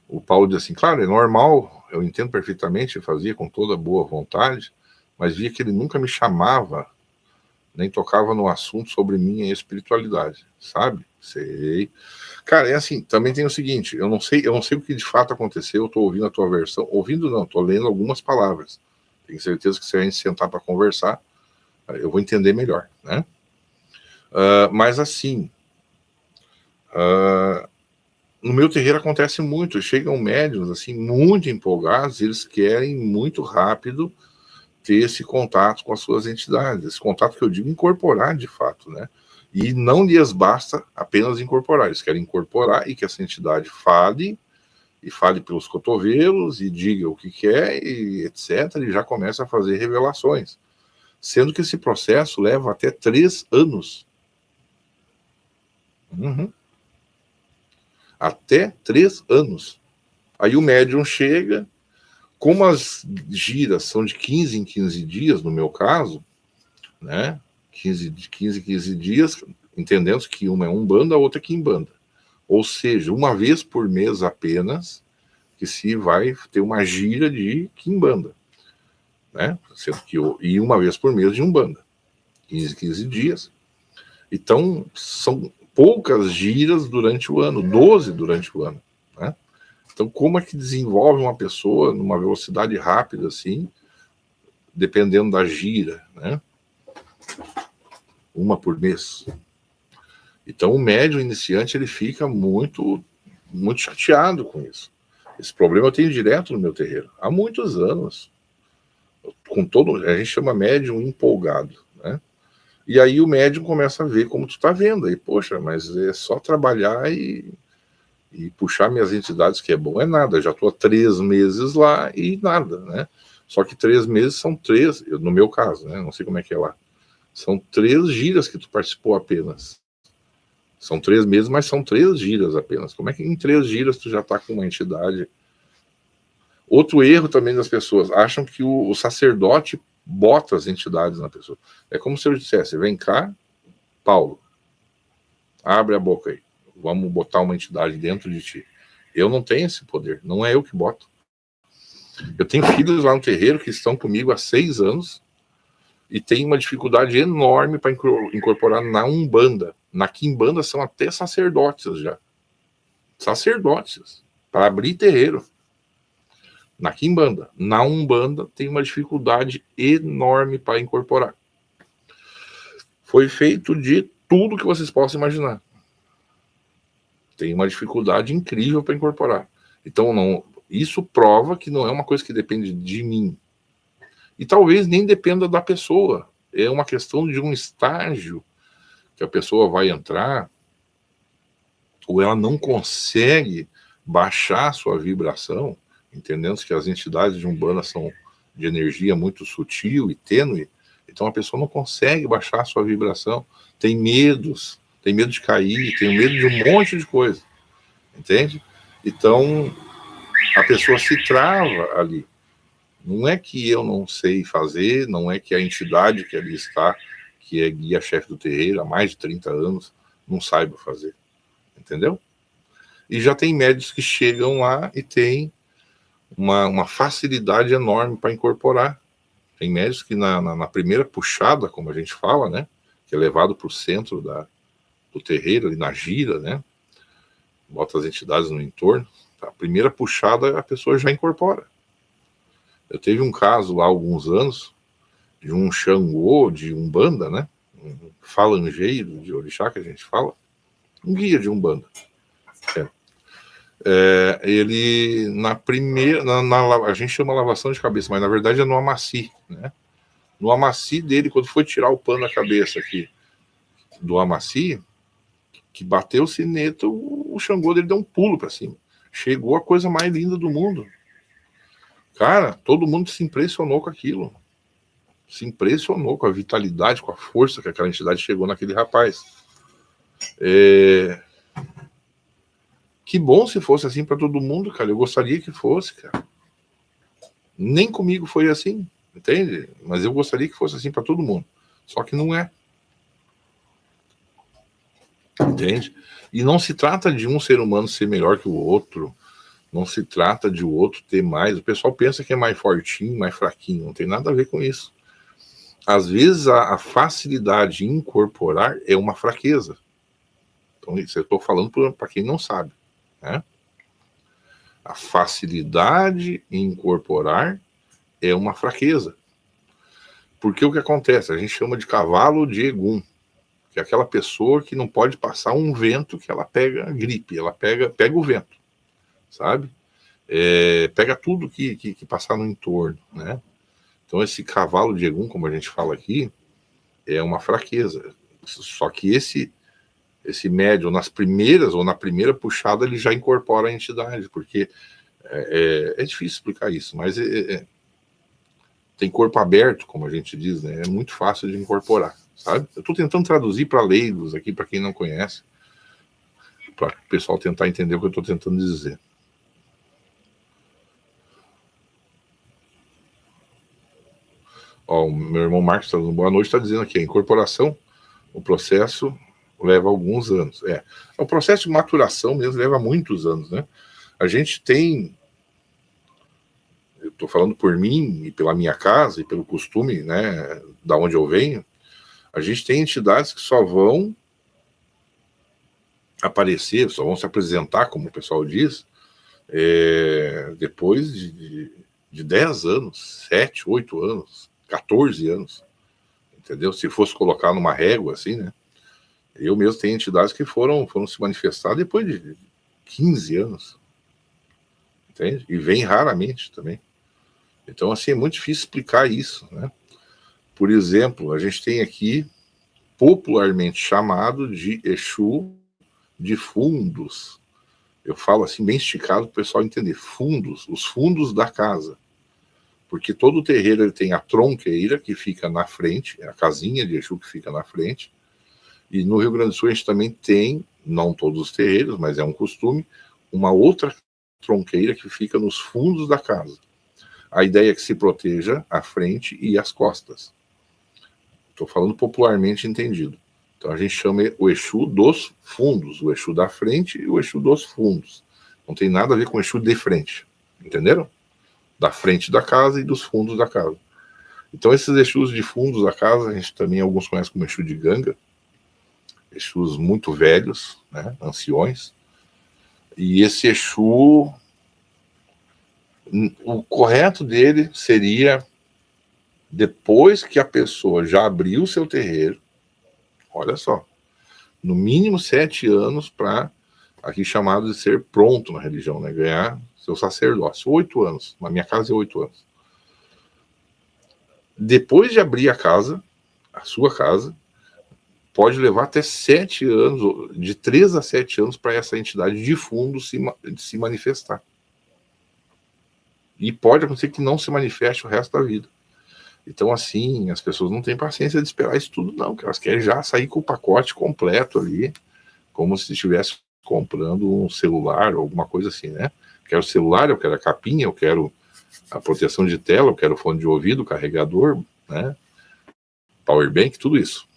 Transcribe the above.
o Paulo diz assim, claro, é normal, eu entendo perfeitamente, fazia com toda boa vontade, mas via que ele nunca me chamava, nem tocava no assunto sobre minha espiritualidade, sabe? Sei. Cara, é assim, também tem o seguinte, eu não sei o que de fato aconteceu, eu tô ouvindo a tua versão, ouvindo não, tô lendo algumas palavras. Tenho certeza que se a gente sentar para conversar, eu vou entender melhor, né? Mas assim, no meu terreiro acontece muito, chegam médiuns assim, muito empolgados, eles querem muito rápido ter esse contato com as suas entidades, esse contato que eu digo incorporar de fato, né? E não lhes basta apenas incorporar, eles querem incorporar e que essa entidade fale, e fale pelos cotovelos, e diga o que quer, e etc., e já começa a fazer revelações. Sendo que esse processo leva até 3 anos. Até 3 anos. Aí o médium chega, como as giras são de 15 em 15 dias, no meu caso, né? 15 em 15 dias, entendendo que uma é umbanda, a outra é quimbanda. Ou seja, uma vez por mês apenas, que se vai ter uma gira de quimbanda, né? Sendo que e uma vez por mês de umbanda. 15 dias. Então, são poucas giras durante o ano, 12 durante o ano, né? Então, como é que desenvolve uma pessoa numa velocidade rápida assim, dependendo da gira, né? Uma por mês. Então, o médium iniciante ele fica muito chateado com isso. Esse problema eu tenho direto no meu terreiro há muitos anos. Com todo, a gente chama médium empolgado, né? E aí o médium começa a ver como tu tá vendo. Aí, poxa, mas é só trabalhar e puxar minhas entidades, que é bom, é nada. Eu já tô há 3 meses lá e nada, né? Só que 3 meses são 3, no meu caso, né? Não sei como é que é lá. São 3 giras que tu participou apenas. São 3 meses, mas são 3 giras apenas. Como é que em 3 giras tu já tá com uma entidade? Outro erro também das pessoas, acham que o sacerdote bota as entidades na pessoa. É como se eu dissesse, vem cá, Paulo, abre a boca aí, vamos botar uma entidade dentro de ti. Eu não tenho esse poder, não é eu que boto. Eu tenho filhos lá no terreiro que estão comigo há 6 anos e tem uma dificuldade enorme para incorporar na Umbanda. Na Quimbanda são até sacerdotes já. Sacerdotes, para abrir terreiro. Na Quimbanda. Na Umbanda tem uma dificuldade enorme para incorporar. Foi feito de tudo que vocês possam imaginar. Tem uma dificuldade incrível para incorporar. Então, não, isso prova que não é uma coisa que depende de mim. E talvez nem dependa da pessoa. É uma questão de um estágio que a pessoa vai entrar, ou ela não consegue baixar a sua vibração, entendendo que as entidades de Umbanda são de energia muito sutil e tênue. Então a pessoa não consegue baixar a sua vibração, tem medos, tem medo de cair, tem medo de um monte de coisa, entende? Então a pessoa se trava ali. Não é que eu não sei fazer, não é que a entidade que ali está, que é guia-chefe do terreiro há mais de 30 anos, não saiba fazer, entendeu? E já tem médios que chegam lá e tem uma facilidade enorme para incorporar. Tem médios que na primeira puxada, como a gente fala, né, que é levado para o centro do terreiro, ali na gira, né, bota as entidades no entorno, a primeira puxada a pessoa já incorpora. Eu teve um caso lá há alguns anos de um Xangô de Umbanda, né, um falangeiro de orixá que a gente fala, um guia de Umbanda. Ele na primeira, a gente chama lavação de cabeça, mas na verdade é no amaci, né? No amaci dele, quando foi tirar o pano da cabeça aqui do amaci, que bateu o sineto, o Xangô dele deu um pulo para cima. Chegou a coisa mais linda do mundo. Cara, todo mundo se impressionou com aquilo. Se impressionou com a vitalidade, com a força que aquela entidade chegou naquele rapaz. Que bom se fosse assim para todo mundo, cara. Eu gostaria que fosse, cara. Nem comigo foi assim, entende? Mas eu gostaria que fosse assim para todo mundo. Só que não é. Entende? E não se trata de um ser humano ser melhor que o outro, Não se trata de o outro ter mais. O pessoal pensa que é mais fortinho, mais fraquinho. Não tem nada a ver com isso. Às vezes a facilidade em incorporar é uma fraqueza. Então, isso eu estou falando para quem não sabe, né? A facilidade em incorporar é uma fraqueza. Porque o que acontece? A gente chama de cavalo de Egum, que é aquela pessoa que não pode passar um vento que ela pega gripe, ela pega o vento, sabe? Pega tudo que passar no entorno, né? Então esse cavalo de Egum, como a gente fala aqui, é uma fraqueza. Só que esse médium, nas primeiras ou na primeira puxada, ele já incorpora a entidade, porque é difícil explicar isso, mas tem corpo aberto, como a gente diz, né? É muito fácil de incorporar, sabe? Eu estou tentando traduzir para leigos aqui, para quem não conhece, para o pessoal tentar entender o que eu estou tentando dizer. Ó, o meu irmão Marcos está dando boa noite, está dizendo aqui, a incorporação, o processo leva alguns anos. O processo de maturação mesmo leva muitos anos, né? A gente tem, eu estou falando por mim e pela minha casa e pelo costume, né, da onde eu venho, a gente tem entidades que só vão aparecer, só vão se apresentar, como o pessoal diz, depois de 10 anos, 7, 8 anos, 14 anos, entendeu? Se fosse colocar numa régua assim, né? Eu mesmo tenho entidades que foram se manifestar depois de 15 anos, entende? E vem raramente também. Então, assim, é muito difícil explicar isso, né? Por exemplo, a gente tem aqui, popularmente chamado de Exu de fundos. Eu falo assim, bem esticado, para o pessoal entender. Fundos, os fundos da casa. Porque todo terreiro ele tem a tronqueira, que fica na frente, a casinha de Exu que fica na frente. E no Rio Grande do Sul a gente também tem, não todos os terreiros, mas é um costume, uma outra tronqueira que fica nos fundos da casa. A ideia é que se proteja a frente e as costas. Estou falando popularmente entendido. Então a gente chama o Exu dos fundos, o Exu da frente e o Exu dos fundos. Não tem nada a ver com o Exu de frente, entenderam? Da frente da casa e dos fundos da casa. Então esses Exus de fundos da casa, a gente também, alguns conhecem como Exu de Ganga, Exus muito velhos, né, anciões, e esse Exu, o correto dele seria, depois que a pessoa já abriu o seu terreiro, olha só, no mínimo 7 anos para, aqui chamado de ser pronto na religião, né, ganhar seu sacerdócio, 8 anos, na minha casa é 8 anos. Depois de abrir a casa, a sua casa, pode levar até 7 anos, de 3 a 7 anos, para essa entidade de fundo se manifestar. E pode acontecer que não se manifeste o resto da vida. Então, assim, as pessoas não têm paciência de esperar isso tudo, não, que elas querem já sair com o pacote completo ali, como se estivesse comprando um celular ou alguma coisa assim, né? Quero celular, eu quero a capinha, eu quero a proteção de tela, eu quero fone de ouvido, carregador, né? Powerbank, tudo isso.